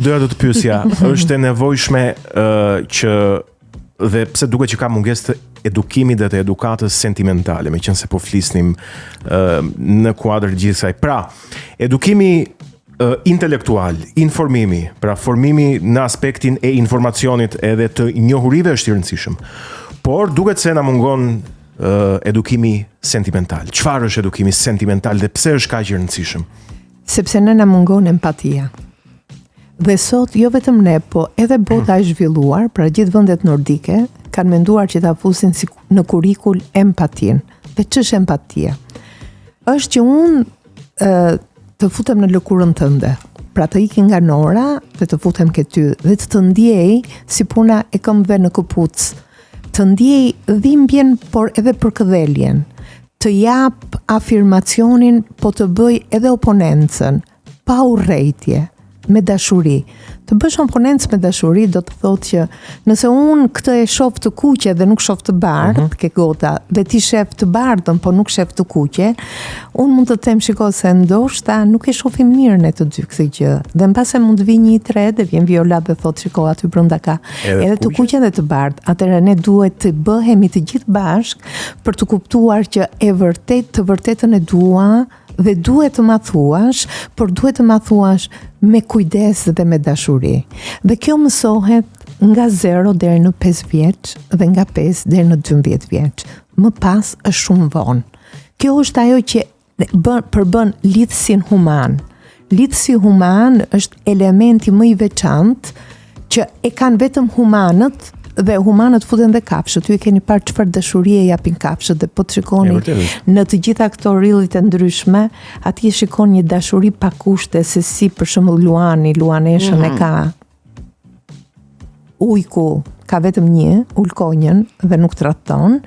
Doja të pyesja, është e nevojshme që dhe pse duket që ka mungesë të edukimit dhe të edukatës sentimentale, meqense po flisnim në kuadër gjithë kësaj. Pra, edukimi intelektual, informimi, pra formimi në aspektin e informacionit edhe të njohurive është i rëndësishëm. Por duket se na mungon edukimi sentimental. Çfarë është edukimi sentimental dhe pse është kaq i rëndësishëm? Sepse ne na mungon empatia. Dhe sot jo vetëm ne, po edhe bota e zhvilluar, pra gjithë vendet nordike kanë menduar që ta fusin në kurrikull empatin. Dhe ç'është empatia? Është që unë të futem në lëkurën tënde, pra të iki nga nora dhe të futem ke ty dhe të ndjej si puna e këmbëve në këpuc, të ndjej dhimbjen por edhe përkëdheljen, të jap afirmacionin po të bëj edhe oponencën, pa urrejtje, me dashuri. Të bësh oponencë me dashuri do të thotë që nëse unë këtë e shoh të kuqe dhe nuk shoh të bardhë, ke gota, dhe ti shef të bardhën po nuk shef të kuqe, unë mund të them shiko se ndoshta nuk e shohim mirë ne të dy këtë gjë. Dhe mbase mund të vi një i tre dhe vjen Viola dhe thotë shiko aty brenda ka edhe të kuqe dhe të bardhë. Atëherë ne duhet të bëhemi të gjithë bashk për të kuptuar që të vërtetën e dua dhe duhet të ma thuash, por duhet të ma thuash me kujdes dhe me dashuri. Dhe kjo mësohet nga 0 deri në 5 vjeç dhe nga 5 deri në 12 vjeç. Më pas është shumë vonë. Kjo është ajo që përbën lidhësin human. Lidhësi human është elementi më i veçantë që e kanë vetëm humanët dhe humanët futen dhe kafshët. Ju e keni parë çfarë dashurie japin kafshët dhe po të shikoni në të gjitha këto rillit e ndryshme, atje shikon një dashuri pa kushte se si për shembull luaneshën e ka ujku, ka vetëm një, ulkonjën dhe nuk tradhton,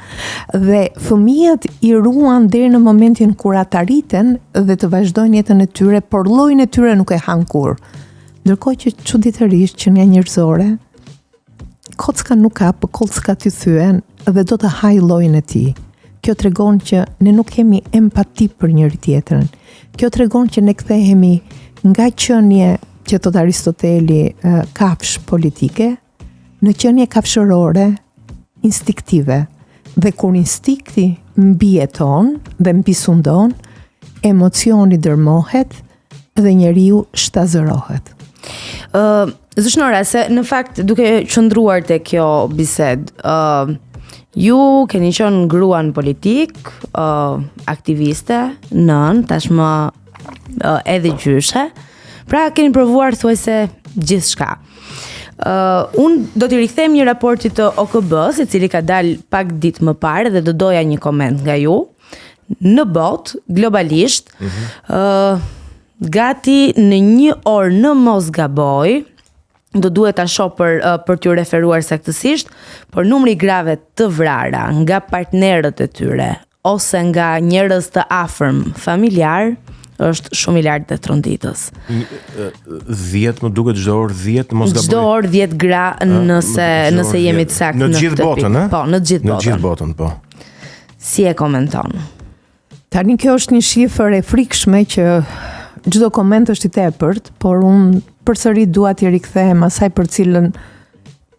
dhe fëmijët i ruan deri në momentin kur ata rriten dhe të vazhdojnë jetën e tyre, por llojin e tyre nuk e han kur. Ndërkohë që çuditërisht që nga njerëzore kocka nuk ka, për kocka t'i thyen dhe do të haj llojin e tij. Kjo tregon që ne nuk kemi empati për njëri tjetrën. Kjo tregon që ne kthehemi nga qenie që thot Aristoteli kafsh politike në qenie kafshërore instiktive. Dhe kur instinkti mbijeton dhe mbisundon, emocioni dërmohet dhe njeriu shtazërohet. Zëshnora, se në fakt duke qëndruar te kjo bised, ju keni qenë grua në politik, aktiviste, nën, tashmë edhe gjyshe, pra keni provuar thuajse gjithçka. Unë do t'i rikthem një raporti të OKB-s, i cili ka dalë pak ditë më parë dhe do doja një koment nga ju. Në botë, globalisht, gati në 1 orë në mos gaboj, do duhet ta shoh për t'ju referuar saktësisht, por numri i grave të vrara nga partnerët e tyre ose nga njerëz të afërm familjar është shumë i lartë dhe tronditës. 10 më duket çdo orë 10 mos gaboj. Çdo orë 10 gra nëse jemi të saktë në gjithë botën, Po, në gjithë botën. Në gjithë botën, po. Si e komenton? Tani kjo është një shifër e frikshme që çdo koment është i tepërt, por unë përsëri dua t'i rikthehem asaj për cilën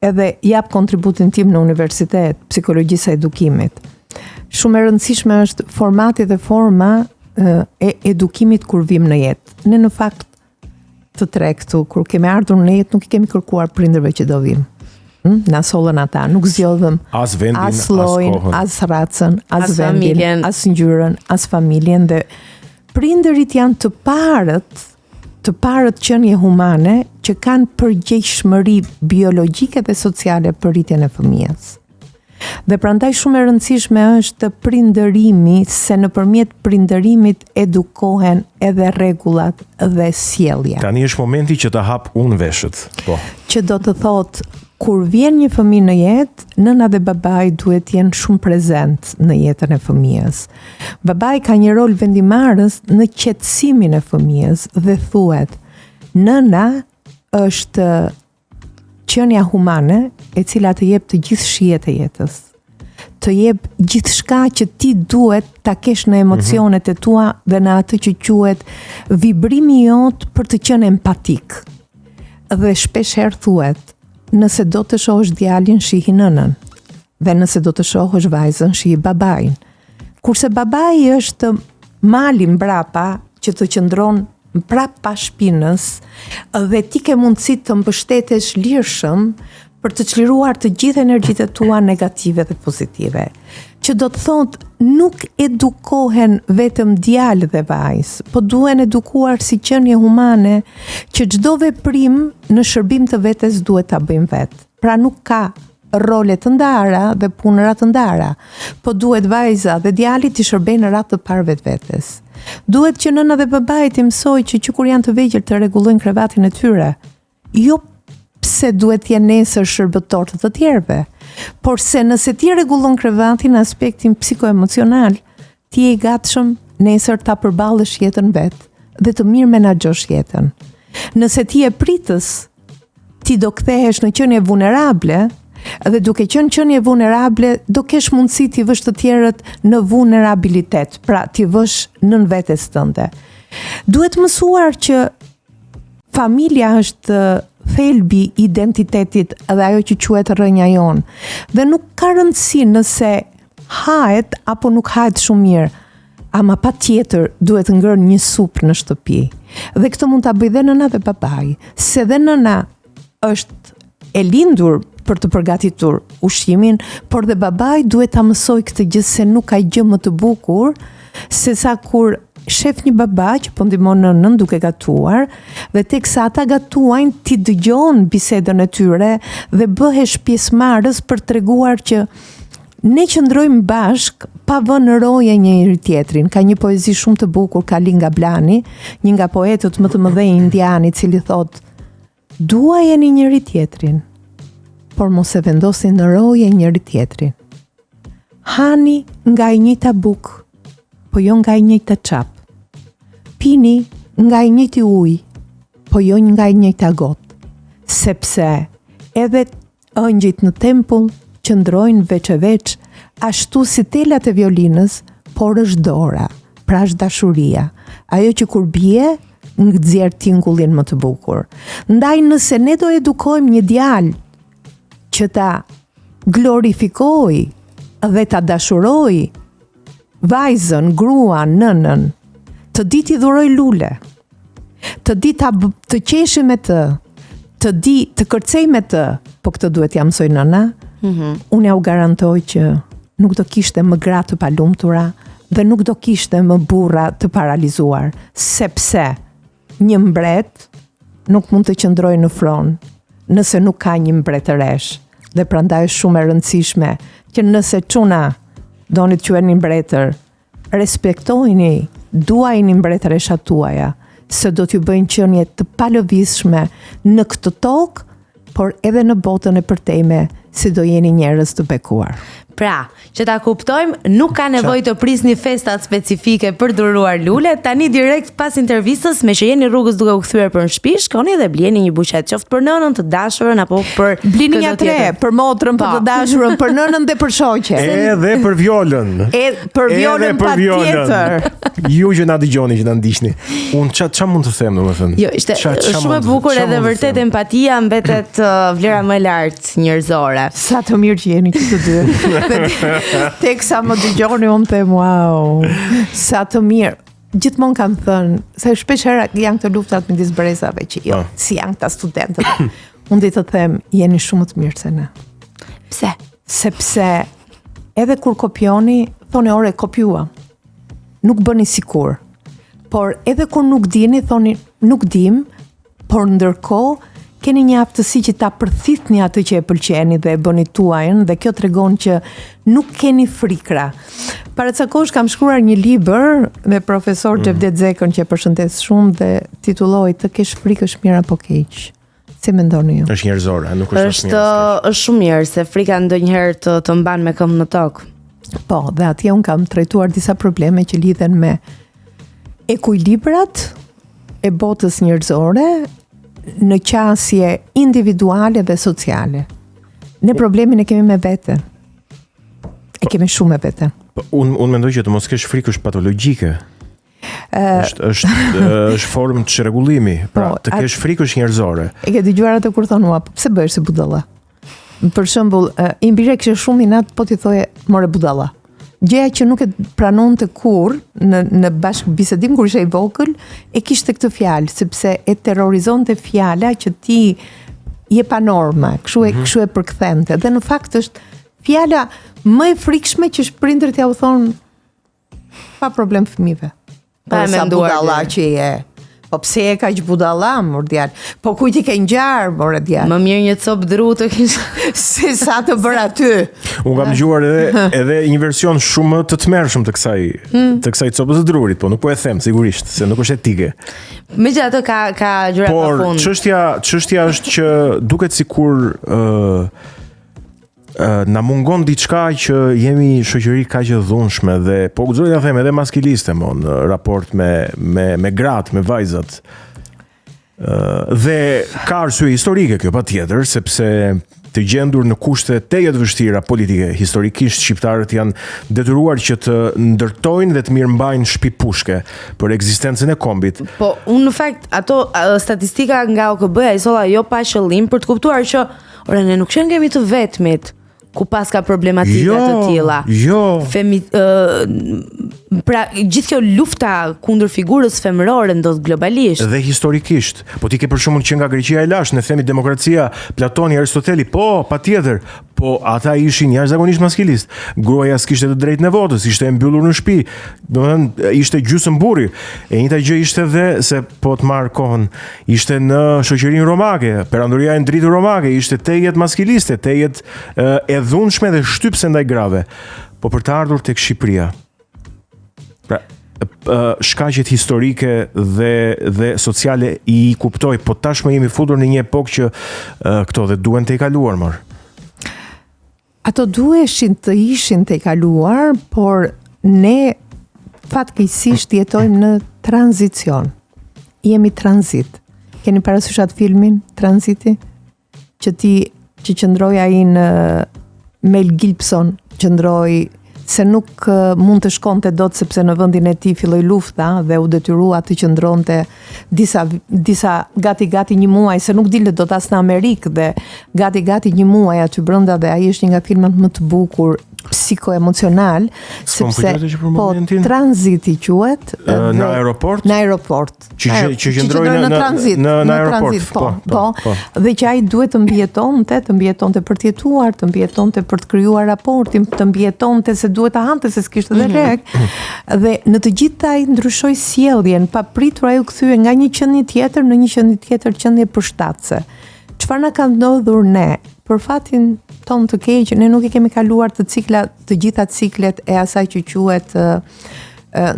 edhe jap kontributin tim në universitet, psikologjisë e edukimit. Shumë e rëndësishme është formati dhe forma e edukimit kur vim në jetë. Ne në fakt të tre këtu, kur kemi ardhur në jetë, nuk i kemi kërkuar prindërve që do vim. Na sollën ata, nuk zgjodhëm as vendin, as llojin, as racën, as vendin, familjen, as ngjyrën, as familjen, dhe prindërit janë të parët qenie humane që kanë përgjegjshmëri biologjike dhe sociale për rritjen e fëmijës. Dhe prandaj shumë e rëndësishme është prindërimi, se nëpërmjet prindërimit edukohen edhe rregullat dhe sjellja. Tani është momenti që të hap unë veshët. Po. Që do të thotë kur vjen një fëmijë në jetë, nëna dhe babai duhet jenë shumë prezent në jetën e fëmijës. Babai ka një rol vendimarrës në qetësimin e fëmijës dhe thuhet, nëna është qenia humane e cila të jep të gjithë shijet e jetës. Të jep gjithçka që ti duhet ta kesh në emocionet e tua dhe në atë që quhet vibrimi jot për të qenë empatik. Dhe shpesh herë thuhet, nëse do të shohësh djalin, shihi nënën, dhe nëse do të shohësh vajzën, shihi babain. Kurse babai është mali mbrapa që të qëndron mbrapa shpinës dhe ti ke mundësi të mbështetesh lirshëm për të çliruar të gjithë energjitë tua negative dhe pozitive. Që do të thotë, nuk edukohen vetëm djalë dhe vajzë, po duhen edukuar si qenie humane që çdo veprim në shërbim të vetes duhet ta bëjmë vetë. Pra nuk ka role të ndara dhe punëra të ndara, po duhet vajza dhe djali të shërbejnë në radhë të parë vetes. Duhet që nëna dhe babai të mësojnë që kur janë të vegjël të rregullojnë krevatin e tyre. Jo pse duhet jenë nesër shërbëtor të tjerëve, por se nëse ti rregullon krevatin në aspektin psikoemocional, ti je i gatshëm nesër ta përballësh jetën vet dhe të mirë menaxhosh jetën. Nëse ti je pritës, ti do kthehesh në qenie vulnerable dhe duke qenë qenie vulnerable do kesh mundësi t'i vësh të tjerët në vulnerabilitet, pra t'i vësh nën vetes tënde. Duhet mësuar që familja është thelbi i identitetit dhe ajo që quhet rrënja jonë. Dhe nuk ka rëndësi nëse hahet apo nuk hahet shumë mirë, ama patjetër duhet ngërë një supë në shtëpi. Dhe këtë mund ta bëjë dhe nëna dhe babai, se dhe nëna është e lindur për të përgatitur ushqimin, por dhe babai duhet ta mësoj këtë gjë se nuk ka gjë më të bukur se sa kur shef një baba që po ndihmon nënën duke gatuar dhe teksa ata gatuajnë ti dëgjon bisedën e tyre dhe bëhesh pjesëmarrës për treguar që ne qëndrojmë bashk pa vënë roje njëri tjetrin. Ka një poezi shumë të bukur, Kali nga Blani, një nga poetët më të mëdhenj indian, i cili thotë: duajeni njëri tjetrin, por mos e vendosin në roje njëri tjetrin. Hani nga i njëjta bukë, po jo nga i njëjta çap. Pini nga i njëjti ujë, po jo nga i njëjta gotë, sepse edhe ëngjit në tempull qëndrojnë veç e veç, ashtu si telat e violinës, por është dora, pra është dashuria, ajo që kur bie nxjerr tingullin më të bukur. Ndaj nëse ne do edukojmë një djalë që ta glorifikoj dhe ta dashuroj vajzën, gruan, nënën, të di t'i dhuroj lule, të di të qeshi me të, të di të kërcej me të, po këtë duhet ja mësoj nëna, unë ja u garantoj që nuk do kishte më gra të palumtura dhe nuk do kishte më burra të paralizuar, sepse një mbret nuk mund të qëndrojë në fron nëse nuk ka një mbretëresh. Dhe prandaj është shumë e rëndësishme që nëse çuna doni të quheni mbretër, respektojini, duajini mbretëreshat tuaja, se do t'ju bëjnë qenie të palëvizshme në këtë tokë, por edhe në botën e përtejme, si do jeni njerëz të bekuar. Pra, që ta kuptojmë, nuk ka nevojë të prisni festat specifike për dhuruar lule. Tani direkt pas intervistës, me që jeni rrugës duke u kthyer për në shtëpi, shkoni dhe blini një buqet, qoftë për nënën, të dashurën apo për blini një tre, për motrën, për të dashurën, për nënën dhe për shoqen. Edhe për violën. Për violën patjetër. Ju që na dëgjoni, që na ndiqni. Unë ç'a mund të them, domethënë? Jo, ishte shumë e bukur edhe vërtet empatia mbetet vlera më e lartë njerëzore. Sa të mirë që jeni këtu dy. Teksa më dëgjoni unë them wow, sa të mirë. Gjithmonë kam thënë, se shpesh herë janë këto luftat midis brezave që jo, si janë këta studentët. Unë di të them, jeni shumë të mirë se ne. Pse? Sepse edhe kur kopjoni, thoni ore kopjua. Nuk bëni sikur. Por edhe kur nuk dini, thoni nuk dim, por ndërkohë keni një aftësi që ta përthithni atë që e pëlqeni dhe e bëni tuajën, dhe kjo tregon që nuk keni frikra. Para ca kohësh kam shkruar një libër me profesor Xhevdet Zekën, që e përshëndes shumë, dhe titulloi Të kesh frikë është mirë apo keq. Si mendoni ju? Është njerëzore, nuk është mirë. Është shumë mirë, se frika ndonjëherë të mban me këmbë në tokë. Po, dhe atje un kam trajtuar disa probleme që lidhen me ekuilibrat e botës njerëzore në qasje individuale dhe sociale. Ne problemin e kemi me veten. E kemi shumë me veten. Unë mendoj që të mos kesh frikë është patologjike. është formë të çrregullimi. Pra, të kesh frikë është njerëzore. E ke dëgjuar atë kur thonë, po pse bëhesh si budalla? Për shembull, i mbire kishte shumë inat, po ti thoje more budalla. Gjëja që nuk e pranonte kurrë në bashkëbisedim kur ishte i vogël, e kishte këtë fjalë, sepse e terrorizonte fjala që ti je pa norma, kështu e përkthente. Dhe në fakt është fjala më e frikshme që prindërit ja u thon pa problem fëmijëve. Pa e menduar budalla që je. Po pse e ka që budalla, mor djalë? Po kujt i ke ngjarë, more djalë? Më mirë një copë dru të kish se sa të bër aty. Unë kam dëgjuar edhe një version shumë të tmerrshëm të kësaj copës së drurit, po nuk po e them sigurisht, se nuk është etike. Megjithatë ka gjëra pa fund. Por çështja është që duket sikur na mungon diçka që jemi shoqëri kaq e dhunshme dhe po guxoj ta them edhe maskiliste në raport me gratë, me vajzat. Dhe ka arsye historike kjo patjetër, sepse të gjendur në kushte teje të vështira politike, historikisht shqiptarët janë detyruar që të ndërtojnë dhe të mirëmbajnë shtëpi pushke për ekzistencën e kombit. Po, unë në fakt ato statistika nga OKB-ja i solla jo pa qëllim për të kuptuar që ne nuk kemi të vetmit ku pas ka problematika të tilla. Jo. Pra, gjithë kjo lufta kundër figurës femërore ndodh globalisht. Dhe historikisht. Po ti ke për shembull që nga Greqia e lashtë, ne themi demokracia, Platoni, Aristoteli, po, patjetër, po ata ishin jashtëzakonisht maskilist. Gruaja s'kishte të drejtën e votës, ishte e mbyllur në shtëpi. Domethënë ishte gjysmë burri. E njëjta gjë ishte dhe se po të marr kohën, ishte në shoqërinë romake, perandoria e ndritur romake, ishte tejet maskiliste, tejet e dhunshme dhe shtypse ndaj grave. Po për të ardhur tek Shqipëria, pra, shkaqet historike dhe sociale i kuptoj, po tashmë jemi futur në një epokë që këto dhe duhen të i kaluar më. Ato duheshin të ishin të i kaluar, por ne fatkeqësisht jetojmë në tranzicion. Jemi tranzit. Keni parasysh atë filmin Tranziti? Që qëndroi ai në Mel Gibson, qëndroi se nuk mund të shkonte dot sepse në vendin e tij filloi lufta dhe u detyrua të qëndronte disa gati një muaj, se nuk dilte dot as në Amerikë dhe gati një muaj aty brenda, dhe ai është një nga filmat më të bukur psikoemocional, sepse po tranziti quhet në aeroport. Në aeroport. Që qëndroi në tranzit. Në aeroport. Po. Dhe që ai duhet të mbijetonte për të jetuar, të mbijetonte për të krijuar raportin, të mbijetonte se duhet ta hante se s'kishte dhe rrek. Dhe në të gjitha ai ndryshoi sjelljen, papritur ai u kthye nga një qenie tjetër në një qenie tjetër, qenie përshtatse. Çfarë na ka ndodhur ne? Për fatin ton të keq, ne nuk i kemi kaluar të gjitha ciklet e asaj që quhet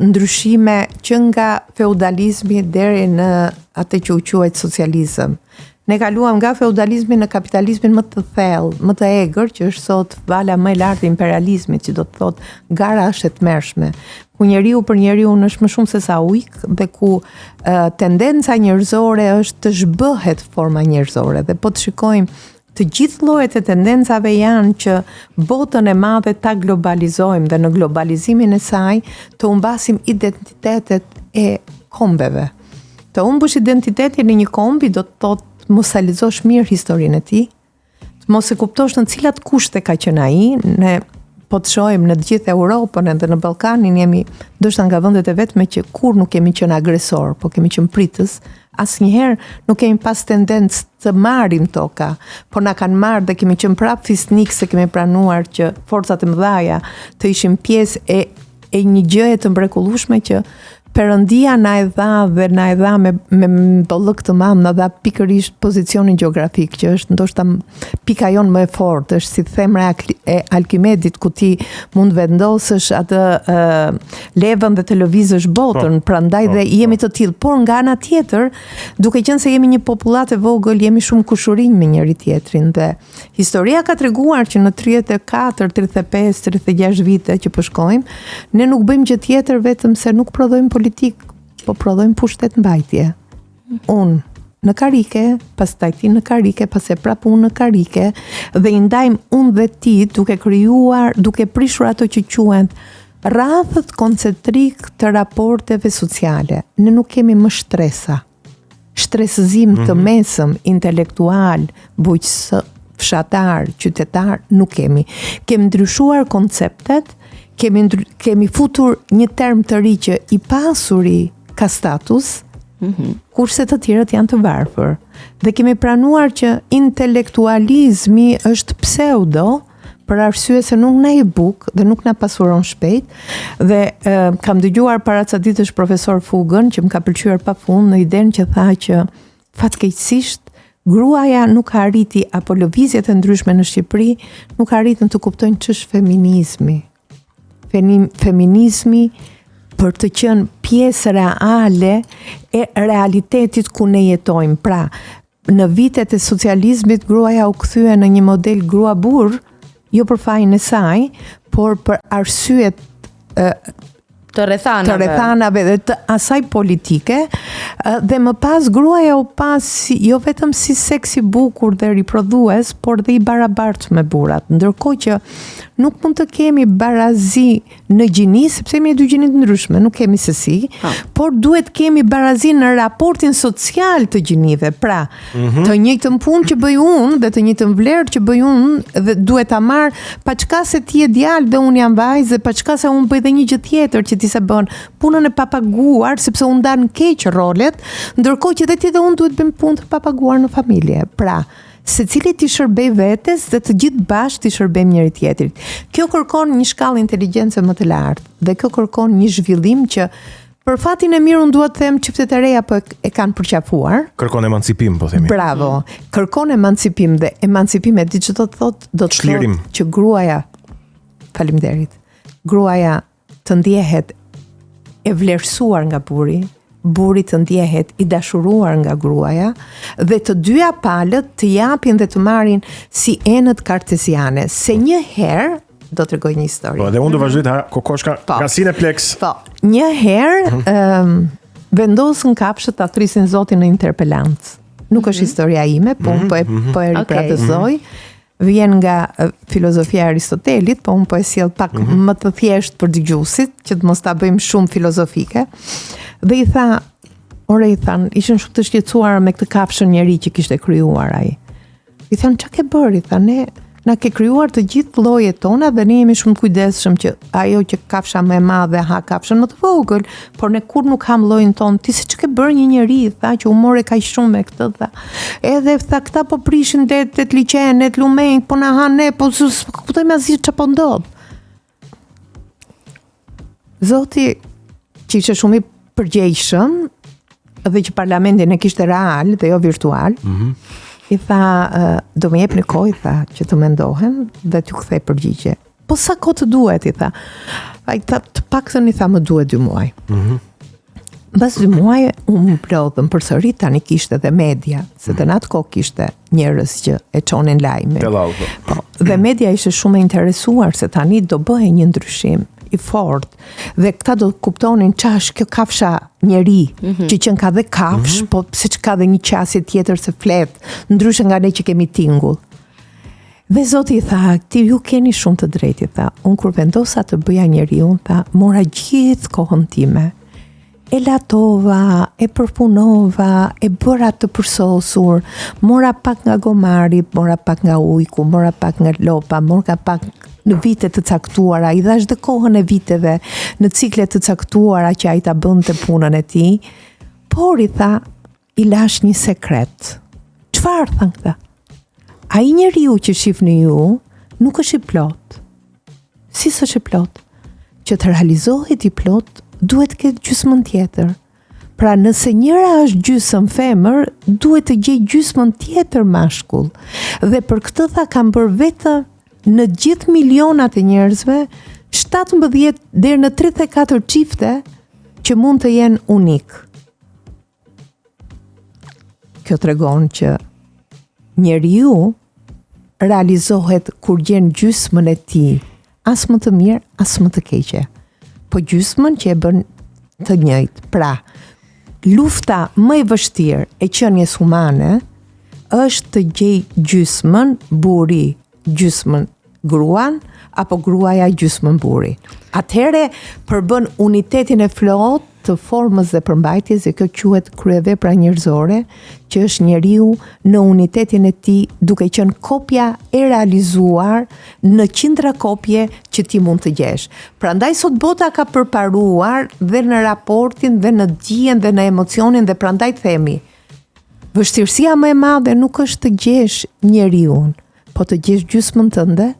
ndryshime që nga feudalizmi deri në atë që u quhet socializëm. Ne kaluam nga feudalizmi në kapitalizmin më të thellë, më të egër, që është sot vala më e lartë e imperializmit, që do të thotë gara është e tmerrshme, ku njeriu për njeriu është më shumë se sa ujk, dhe ku tendenca njerëzore është të zhbëhet forma njerëzore. Dhe po të shikojmë, të gjithë llojet e tendencave janë që botën e madhe ta globalizojmë dhe në globalizimin e saj të humbasim identitetet e kombeve. Të humbësh identitetin e një kombi do të thotë mos ta lexosh mirë historinë e tij, mos e kuptosh në cilat kushte ka qenë ai. Ne po të shohim në të gjithë Europën edhe në Ballkanin, jemi ndoshta nga vendet e vetme që kur nuk kemi qenë agresor, po kemi qenë pritës. Asnjëherë nuk kemi pas tendencë të marrim toka, por na kanë marrë dhe kemi qenë prap fisnik se kemi pranuar që forcat e mëdhaja të ishin pjesë e një gjëje të mrekullueshme që Perëndia na e dha dhe na e dha me bollëk të madh, na dha pikërisht pozicionin gjeografik, që është ndoshta pika jon më e fortë, është si themra e Alkimedit, ku ti mund vendosësh atë levën dhe të lëvizësh botën, prandaj dhe jemi të tillë. Por nga ana tjetër, duke qenë se jemi një popullat e vogël, jemi shumë kushurinj me njëri tjetrin, dhe historia ka treguar që në 34, 35, 36 vite që po shkojmë, ne nuk bëjmë gjë tjetër vetëm se nuk prodhojmë politik, po prodhojmë pushtet mbajtje. Unë në karike, pastaj ti në karike, pastaj prap unë në karike, dhe i ndajmë unë dhe ti duke krijuar, duke prishur ato që quhen rradhët koncentrik të raporteve sociale. Ne nuk kemi më shtresa. Shtresëzim të mesëm, intelektual, bujqës, fshatar, qytetar, nuk kemi. Kemi ndryshuar konceptet, kemi futur një term të ri që i pasuri ka status, kurse të tjerët janë të varfër. Dhe kemi pranuar që intelektualizmi është pseudo, për arsye se nuk na i buk dhe nuk na pasuron shpejt. Dhe kam dëgjuar para ca ditësh profesor Fugën, që më ka pëlqyer pafund në idenë që tha që fatkeqësisht gruaja nuk arriti, apo lëvizjet e ndryshme në Shqipëri nuk arritën të kuptojnë ç'është feminizmi. Feminizmi për të qenë pjesë reale e realitetit ku ne jetojmë. Pra, në vitet e socializmit gruaja u kthye në një model grua burr, jo për fajin e saj, por për arsyet të rrethanave dhe të asaj politike, dhe më pas gruaja u pas jo vetëm si seks i bukur dhe riprodhues, por dhe i barabartë me burrat. Ndërkohë që nuk mund të kemi barazi në gjini, sepse kemi dy gjini të ndryshme, nuk kemi sesi, por duhet kemi barazi në raportin social të gjinive. Pra, të njëjtën punë që bëj unë dhe të njëjtën vlerë që bëj unë dhe duhet ta marr, pa çka se ti je djalë dhe unë jam vajzë, dhe pa çka se unë bëj dhe një gjë tjetër që ti se bën punën e papaguar, sepse unë ndan keq rolet, ndërkohë që dhe ti dhe unë duhet bëjmë punë të papaguar në familje. Pra, secili t'i shërbej vetes dhe të gjithë bashkë t'i shërbejmë njëri tjetrit. Kjo kërkon një shkallë inteligjence më të lartë dhe kjo kërkon një zhvillim që për fatin e mirë unë duhet të them çiftet e reja po e kanë përqafuar. Kërkon emancipim, po themi. Bravo. Kërkon emancipim dhe emancipim e di që do të thotë që gruaja, faleminderit, gruaja të ndjehet e vlerësuar nga burri të ndjehet i dashuruar nga gruaja, dhe të dyja palët të japin dhe të marrin si enët kartesiane. Se një herë, do të rregoj një histori. Po, dhe unë do vazhdoj kokoshka nga Cineplex. Po, një herë vendosën kafshët ta thrisin Zotin në interpelancë. Nuk është historia ime, po e ripratësoj. Vjen nga filozofia e Aristotelit, po unë po e sjell pak më të thjesht për dëgjuesit, që të mos ta bëjmë shumë filozofike. Dhe i tha, ishin shumë të shqetësuar me këtë kafshën njeri që kishte krijuar ai. I thanë, çka ke bërë? I tha, ne na ke krijuar të gjithë llojet tona dhe ne jemi shumë të kujdesshëm që ajo që kafsha më e madhe ha kafshën më të vogël, por ne kur nuk ham llojin ton. Ti se ç'ke bërë një njeri, tha, që u more kaq shumë me këtë, tha. Edhe tha, këta po prishin det liçenet, lumenjt, po na han ne, po kuptojmë asgjë ç'po ndodh. Zoti, që ishte shumë i përgjegjshëm dhe që parlamentin e kishte real dhe jo virtual, i tha, do më jep një kohë, tha, që të mendohem dhe t'ju kthej përgjigje. Po sa kohë të duhet, i tha. Ai tha, të paktën, i tha, më duhet 2 muaj. Mbas 2 muaj unë mblodhëm përsëri, tani kishte dhe media, se të në atë kohë kishte njerëz që e çonin lajme. Po, dhe media ishte shumë e interesuar se tani do bëhej një ndryshim i fort dhe këta do kuptonin ç'është kjo kafsha njeri, që qenë ka dhe kafsh, po pse ka dhe një qasje tjetër se flet, ndryshe nga ne që kemi tingull. Dhe Zoti i tha, ti ju keni shumë të drejtë, tha. Unë kur vendosa të bëja njeriu, tha, mora gjithë kohën time. E latova, e përpunova, e bëra të përsosur, mora pak nga gomari, mora pak nga ujku, mora pak nga lopa, mora pak në vite të caktuara, i dhash dhe kohën e viteve, në cikle të caktuara që ai ta bënte punën e tij, por i tha, i lash një sekret. Çfarë than këta? Ai njeriu që shihni ju, nuk është i plot. Si s'është i plot? Që të realizohet i plot, duhet të ketë gjysmën tjetër. Pra nëse njëra është gjysmë femër, duhet të gjej gjysmën tjetër mashkull. Dhe për këtë tha, kam bërë vetëm në gjithë milionat e njerëzve 17 deri në 34 çifte që mund të jenë unik. Kjo tregon që njeriu realizohet kur gjen gjysmën e tij, as më të mirë, as më të keqe. Po gjysmën që e bën të njëjtë. Pra, lufta më e vështirë e qenies humane është të gjej gjysmën burri, gjysmën gruan, apo gruaja gjysmëmburi. Atëherë përbën unitetin e plot të formës dhe përmbajtjes dhe kjo quhet kryevepra njerëzore, që është njeriu në unitetin e tij duke qenë kopja e realizuar në qindra kopje që ti mund të gjesh. Prandaj sot bota ka përparuar dhe në raportin dhe në dijen dhe në emocionin dhe prandaj themi vështirësia më e madhe nuk është të gjesh njeriun, po të gjesh gjysmën tënde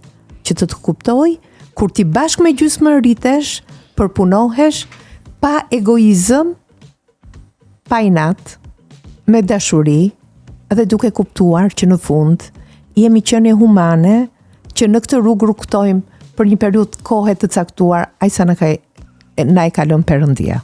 që të kuptoj, kur ti bashkë me gjysmën rritesh, përpunohesh pa egoizëm, pa inat, me dashuri, dhe duke kuptuar që në fund jemi qenie humane që në këtë rrugë rrugtojmë për një periudhë kohe të caktuar, aq sa na e ka lënë Perëndia.